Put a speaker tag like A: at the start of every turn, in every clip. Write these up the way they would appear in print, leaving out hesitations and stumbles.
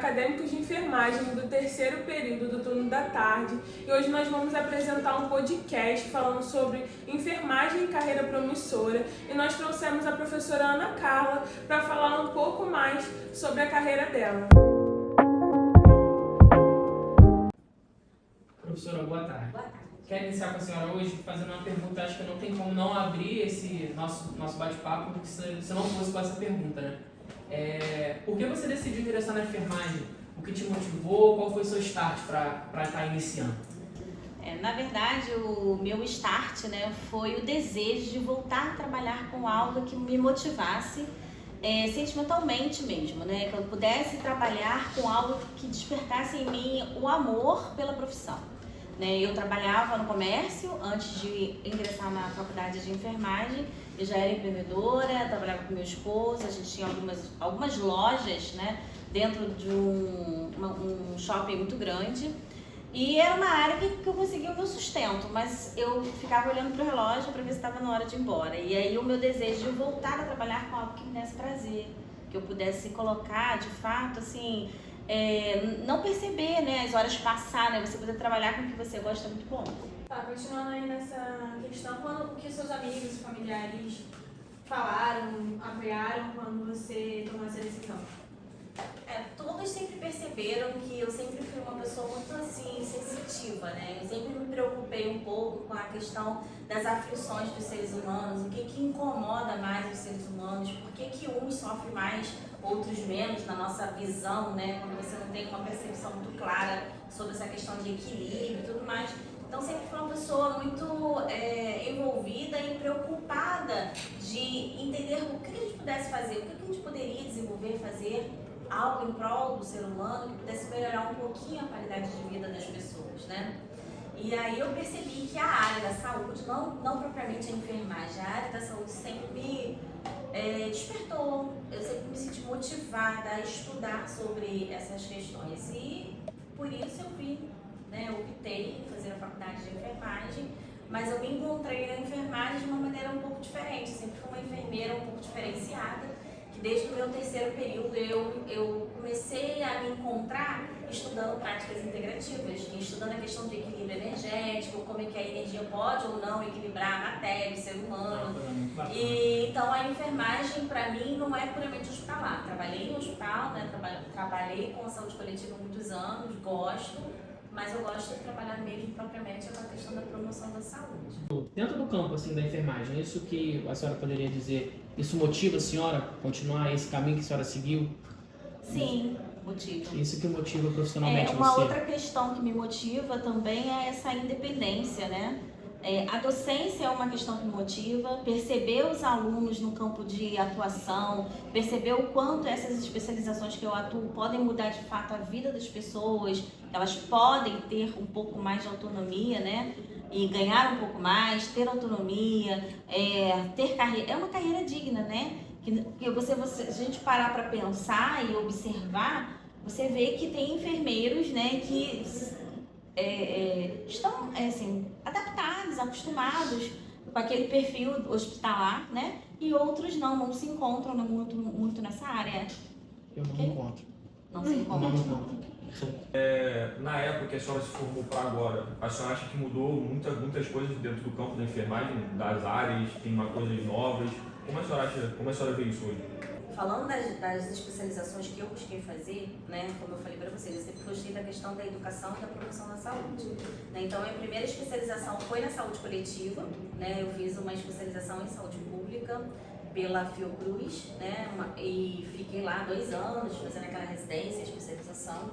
A: acadêmicos de enfermagem do terceiro período do turno da tarde e hoje nós vamos apresentar um podcast falando sobre enfermagem e carreira promissora e nós trouxemos a professora Ana Carla para falar um pouco mais sobre a carreira dela.
B: Professora, boa tarde.
C: Boa tarde.
B: Quero iniciar com a senhora hoje fazendo uma pergunta. Acho que não tem como não abrir esse nosso bate-papo se não fosse com essa pergunta, né? Por que você decidiu ingressar na enfermagem? O que te motivou? Qual foi o seu start para estar iniciando?
C: Na verdade, o meu start, né, foi o desejo de voltar a trabalhar com algo que me motivasse sentimentalmente mesmo, né? Que eu pudesse trabalhar com algo que despertasse em mim o amor pela profissão. Eu trabalhava no comércio antes de ingressar na faculdade de enfermagem. Eu já era empreendedora, trabalhava com meu esposo, a gente tinha algumas lojas, né, dentro de um shopping muito grande. E era uma área que eu conseguia o meu sustento, mas eu ficava olhando para o relógio para ver se estava na hora de ir embora. E aí o meu desejo de voltar a trabalhar com algo que me desse prazer, que eu pudesse colocar, de fato, assim, não perceber, né, as horas passar, né, você poder trabalhar com o que você gosta é muito bom.
D: Tá, continuando aí nessa questão, o que seus amigos e familiares falaram, apoiaram quando você tomou essa decisão?
C: Todos sempre perceberam que eu sempre fui uma pessoa muito assim, sensitiva, né? Eu sempre me preocupei um pouco com a questão das aflições dos seres humanos, o que incomoda mais os seres humanos, por que uns sofrem mais, outros menos na nossa visão, né? Quando você não tem uma percepção muito clara sobre essa questão de equilíbrio e tudo mais. Então sempre fui uma pessoa muito envolvida e preocupada de entender o que a gente pudesse fazer, o que a gente poderia desenvolver, fazer algo em prol do ser humano que pudesse melhorar um pouquinho a qualidade de vida das pessoas, né? E aí eu percebi que a área da saúde, não propriamente a enfermagem, a área da saúde sempre me despertou, eu sempre me senti motivada a estudar sobre essas questões e por isso eu vim, né, eu optei em fazer a faculdade de enfermagem, mas eu me encontrei na enfermagem de uma maneira um pouco diferente, eu sempre fui uma enfermeira um pouco diferenciada, que desde o meu terceiro período eu comecei a me encontrar estudando práticas integrativas, estudando a questão de equilíbrio energético, como é que a energia pode ou não equilibrar a matéria, o ser humano. E então a enfermagem para mim não é puramente hospitalar. Trabalhei em hospital, né? Trabalhei com a saúde coletiva há muitos anos, gosto, mas eu gosto de trabalhar mesmo propriamente com a questão da promoção da saúde.
B: Dentro do campo assim, da enfermagem, isso que a senhora poderia dizer, isso motiva a senhora a continuar esse caminho que a senhora seguiu?
C: Sim, motiva.
B: Isso que motiva profissionalmente
C: uma
B: você?
C: Outra questão que me motiva também é essa independência, né? A docência é uma questão que me motiva, perceber os alunos no campo de atuação, perceber o quanto essas especializações que eu atuo podem mudar de fato a vida das pessoas, elas podem ter um pouco mais de autonomia, né? E ganhar um pouco mais, ter autonomia, ter carreira, é uma carreira digna, né? Que se a gente parar para pensar e observar, você vê que tem enfermeiros, né, que estão assim, adaptados, acostumados com aquele perfil hospitalar, né? E outros não se encontram muito nessa área.
B: Eu não me encontro.
C: Não se encontram.
E: Na época que a senhora se formou para agora, a senhora acha que mudou muitas coisas dentro do campo da enfermagem, das áreas, tem coisas novas? Como a senhora vê isso hoje?
C: Falando das especializações que eu busquei fazer, né, como eu falei para vocês, eu sempre gostei da questão da educação e da promoção da saúde. Né? Então, a minha primeira especialização foi na saúde coletiva, né? Eu fiz uma especialização em saúde pública pela Fiocruz, né? E fiquei lá 2 anos fazendo aquela residência, especialização.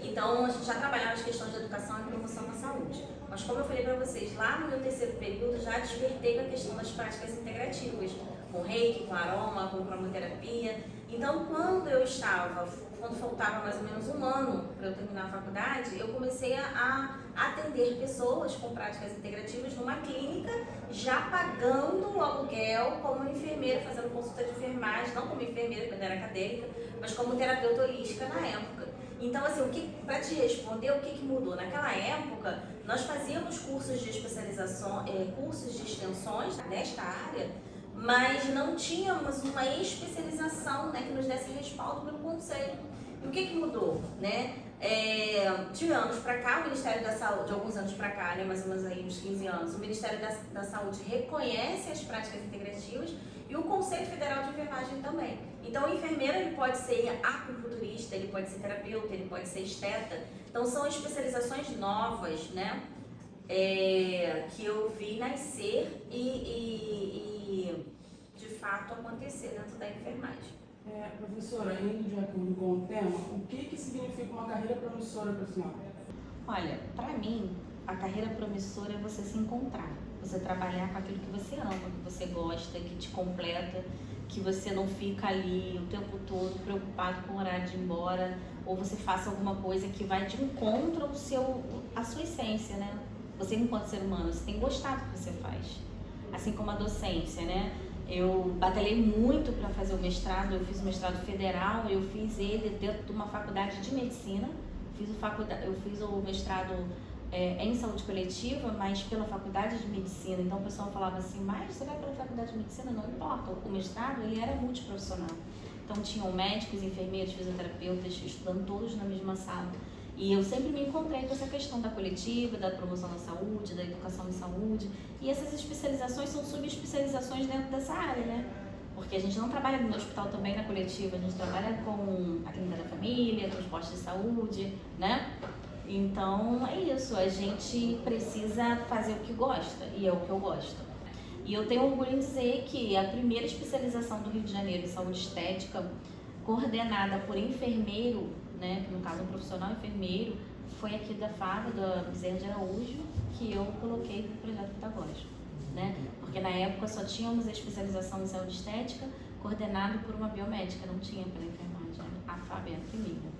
C: Então, a gente já trabalhava as questões de educação e promoção da saúde. Mas, como eu falei para vocês, lá no meu terceiro período, já despertei com a questão das práticas integrativas, com reiki, com aroma, com cromoterapia. Então, quando faltava mais ou menos 1 ano para eu terminar a faculdade, eu comecei a atender pessoas com práticas integrativas numa clínica, já pagando o aluguel como enfermeira, fazendo consulta de enfermagem, não como enfermeira, quando era acadêmica, mas como terapeuta holística na época. Então, assim, para te responder, o que mudou? Naquela época, nós fazíamos cursos de especialização, cursos de extensões nesta área, mas não tínhamos uma especialização, né, que nos desse respaldo pelo conselho. E o que mudou, né? De anos para cá, o Ministério da Saúde, de alguns anos para cá, né, mais ou menos aí uns 15 anos, o Ministério da Saúde reconhece as práticas integrativas e o Conselho Federal de Enfermagem também. Então, o enfermeiro ele pode ser acupunturista, ele pode ser terapeuta, ele pode ser esteta. Então, são especializações novas, né, que eu vi nascer e de fato acontecer dentro da enfermagem.
F: Professora, indo de acordo com o tema, o que significa uma carreira promissora para a senhora?
C: Olha, para mim, a carreira promissora é você se encontrar, você trabalhar com aquilo que você ama, que você gosta, que te completa, que você não fica ali o tempo todo preocupado com o horário de ir embora, ou você faça alguma coisa que vai de encontro à sua essência, né? Você, enquanto ser humano, você tem que gostar do que você faz. Assim como a docência, né? Eu batalhei muito para fazer o mestrado, eu fiz o mestrado federal, eu fiz ele dentro de uma faculdade de medicina, eu fiz o mestrado em saúde coletiva, mas pela faculdade de medicina. Então o pessoal falava assim, mas você vai pela faculdade de medicina? Não importa, o mestrado ele era multiprofissional. Então tinham médicos, enfermeiros, fisioterapeutas, estudando todos na mesma sala. E eu sempre me encontrei com essa questão da coletiva, da promoção da saúde, da educação em saúde. E essas especializações são subespecializações dentro dessa área, né? Porque a gente não trabalha no hospital também na coletiva, a gente trabalha com a clínica da família, transporte de saúde, né? Então é isso, a gente precisa fazer o que gosta, e é o que eu gosto. E eu tenho orgulho em dizer que a primeira especialização do Rio de Janeiro em saúde estética, coordenada por enfermeiro, né, que no caso é um profissional enfermeiro, foi aqui da FAVA, da Bezerra de Araújo, que eu coloquei no projeto pedagógico, né? Porque na época só tínhamos a especialização em saúde estética coordenado por uma biomédica, não tinha pela enfermagem, a FAVA é a primeira.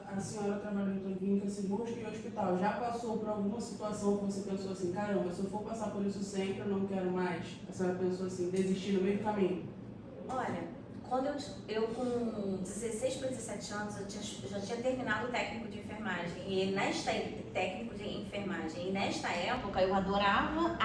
F: A senhora trabalhou em clínica cirúrgica e hospital, já passou por alguma situação que você pensou assim, caramba, se eu for passar por isso sempre, eu não quero mais? A senhora pensou assim, desistir no meio do caminho?
C: Olha, quando eu com 16 para 17 anos, eu já tinha terminado o técnico de enfermagem, e nesta época eu adorava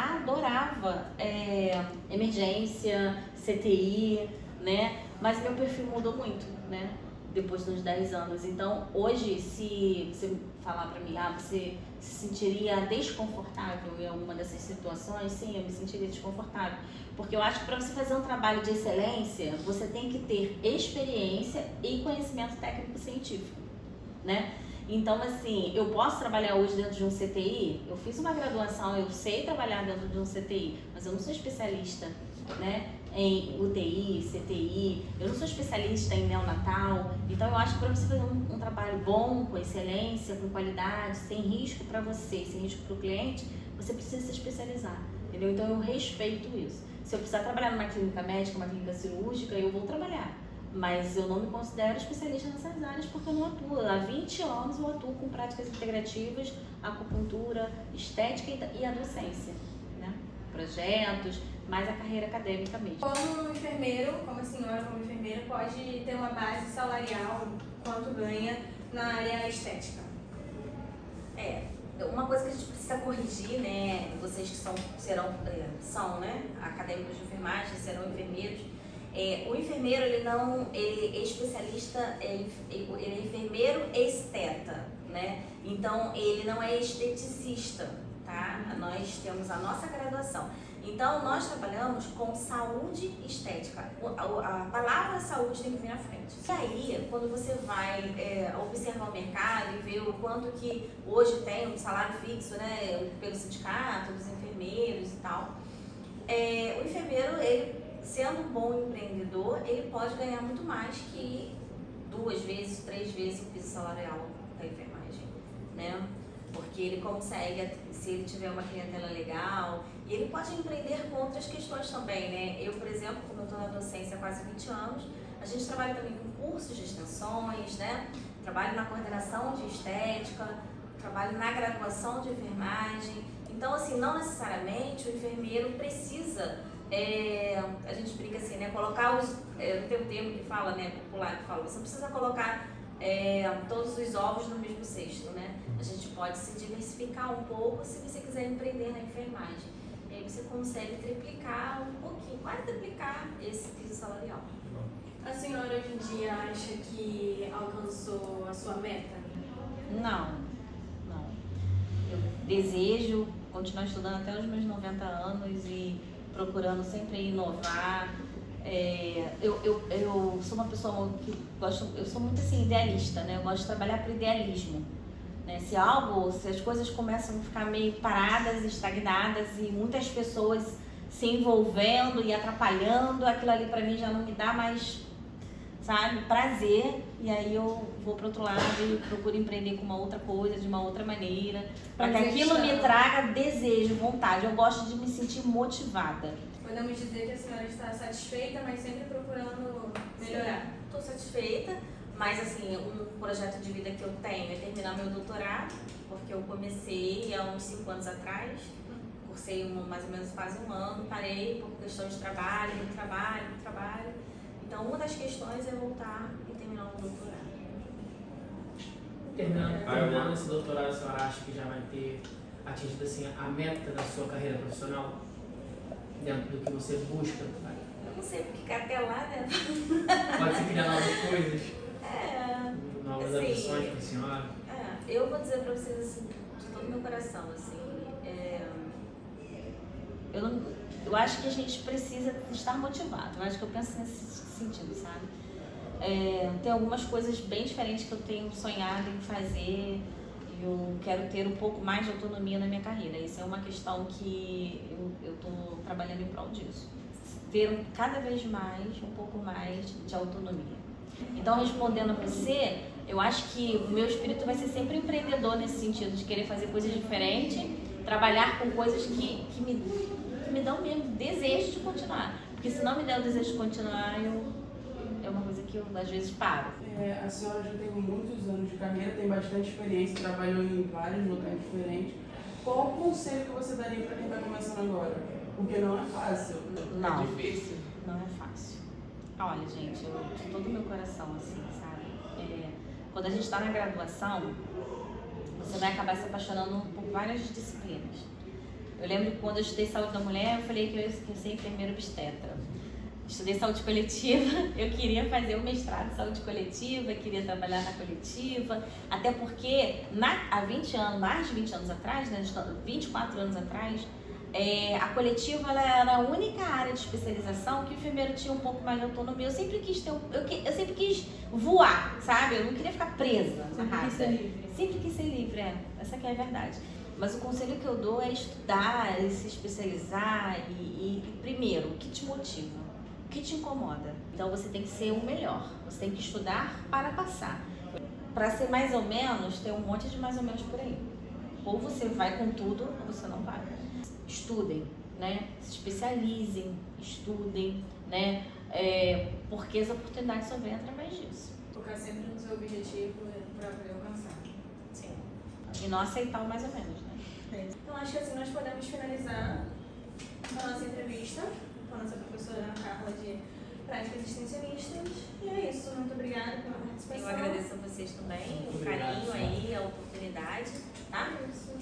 C: emergência, CTI, né? Mas meu perfil mudou muito, né? Depois dos 10 anos. Então, hoje, se você falar para mim, você se sentiria desconfortável em alguma dessas situações? Sim, eu me sentiria desconfortável. Porque eu acho que para você fazer um trabalho de excelência, você tem que ter experiência e conhecimento técnico-científico, né? Então, assim, eu posso trabalhar hoje dentro de um CTI? Eu fiz uma graduação, eu sei trabalhar dentro de um CTI, mas eu não sou especialista, né, em UTI, CTI, eu não sou especialista em neonatal. Então eu acho que para você fazer um trabalho bom, com excelência, com qualidade, sem risco para você, sem risco para o cliente, você precisa se especializar, entendeu? Então eu respeito isso. Se eu precisar trabalhar numa clínica médica, uma clínica cirúrgica, eu vou trabalhar, mas eu não me considero especialista nessas áreas porque eu não atuo. Há 20 anos eu atuo com práticas integrativas, acupuntura, estética e a docência, né? Projetos, mais a carreira acadêmica mesmo.
D: Como enfermeiro, como a senhora como enfermeira, pode ter uma base salarial, quanto ganha na área estética?
C: Uma coisa que a gente precisa corrigir, né, vocês que são né, acadêmicos de enfermagem, serão enfermeiros, o enfermeiro, ele é especialista, ele é enfermeiro esteta, né, então ele não é esteticista, tá? Nós temos a nossa graduação. Então, nós trabalhamos com saúde estética. A palavra saúde tem que vir à frente. E aí, quando você vai observar o mercado e ver o quanto que hoje tem um salário fixo, né, pelo sindicato, dos enfermeiros e tal, o enfermeiro, ele, sendo um bom empreendedor, ele pode ganhar muito mais que 2 vezes, 3 vezes o piso salarial da enfermagem, né? Porque ele consegue, se ele tiver uma clientela legal, e ele pode empreender com outras questões também, né? Eu, por exemplo, como eu estou na docência há quase 20 anos, a gente trabalha também com cursos de extensões, né? Trabalho na coordenação de estética, trabalho na graduação de enfermagem. Então, assim, não necessariamente o enfermeiro precisa, a gente brinca assim, né? Colocar os, tem um termo que fala, né? Popular, que fala, você não precisa colocar todos os ovos no mesmo cesto, né? A gente pode se diversificar um pouco se você quiser empreender na enfermagem. E aí você consegue triplicar um pouquinho, quase triplicar esse piso salarial.
D: A senhora hoje em dia acha que a alcançou a sua meta?
C: Não. Eu desejo continuar estudando até os meus 90 anos e procurando sempre inovar. Eu sou uma pessoa que eu sou muito assim, idealista, né? Eu gosto de trabalhar por idealismo. Né? Se as coisas começam a ficar meio paradas, estagnadas e muitas pessoas se envolvendo e atrapalhando, aquilo ali pra mim já não me dá mais, sabe, prazer. E aí eu vou pro outro lado e procuro empreender com uma outra coisa, de uma outra maneira, para que aquilo me traga desejo, vontade. Eu gosto de me sentir motivada.
D: Podemos dizer que a senhora está satisfeita, mas sempre procurando melhorar.
C: Estou satisfeita, mas assim, um projeto de vida que eu tenho é terminar meu doutorado, porque eu comecei há uns 5 anos atrás, cursei mais ou menos quase um ano, parei por questão de trabalho, muito trabalho. Então, uma das questões é voltar e terminar o doutorado.
B: Terminando esse doutorado, a senhora acha que já vai ter atingido assim, a meta da sua carreira profissional? Dentro do que você busca?
C: Eu não sei, porque até lá, né?
B: Pode se criar novas coisas? Novas
C: assim,
B: ambições para a senhora?
C: Eu vou dizer para vocês assim, de todo o meu coração, assim, eu acho que a gente precisa estar motivado. Eu acho que eu penso nesse sentido, sabe? Tem algumas coisas bem diferentes que eu tenho sonhado em fazer. Eu quero ter um pouco mais de autonomia na minha carreira. Isso é uma questão que eu estou trabalhando em prol disso. Ter cada vez mais, um pouco mais de autonomia. Então, respondendo a você, eu acho que o meu espírito vai ser sempre empreendedor nesse sentido, de querer fazer coisas diferentes, trabalhar com coisas que me dão mesmo desejo de continuar. Porque se não me der o desejo de continuar, é uma coisa que eu às vezes paro.
F: A senhora já tem muitos anos de carreira, tem bastante experiência, trabalhou em vários locais diferentes. Qual o conselho que você daria para quem está começando agora? Porque não é fácil.
C: Não.
F: É difícil.
C: Não é fácil. Olha, gente, eu de todo o meu coração, assim, sabe? Quando a gente está na graduação, você vai acabar se apaixonando por várias disciplinas. Eu lembro que quando eu estudei saúde da mulher, eu falei que eu ia ser enfermeira obstetra. Estudei saúde coletiva, eu queria fazer o mestrado em saúde coletiva, queria trabalhar na coletiva, até porque há 20 anos, mais de 20 anos atrás, né, 24 anos atrás, a coletiva ela era a única área de especialização que o enfermeiro tinha um pouco mais de autonomia. Eu sempre quis eu sempre quis voar, sabe? Eu não queria ficar presa na raça. Sempre quis ser livre, essa que é a verdade. Mas o conselho que eu dou é estudar, se especializar e primeiro, o que te motiva? O que te incomoda? Então você tem que ser o melhor, você tem que estudar para passar. Para ser mais ou menos, tem um monte de mais ou menos por aí. Ou você vai com tudo, ou você não vai. Estudem, né? Se especializem, estudem, né? Porque as oportunidades só vêm através disso.
D: Focar sempre no seu objetivo para alcançar.
C: Sim. E não aceitar o mais ou menos, né?
D: Então acho que assim nós podemos finalizar a nossa entrevista com a nossa professora Ana Carla de Práticas Existencialistas. E é isso, muito obrigada pela participação.
C: Eu agradeço a vocês também, o carinho aí, a oportunidade, tá?
D: Isso.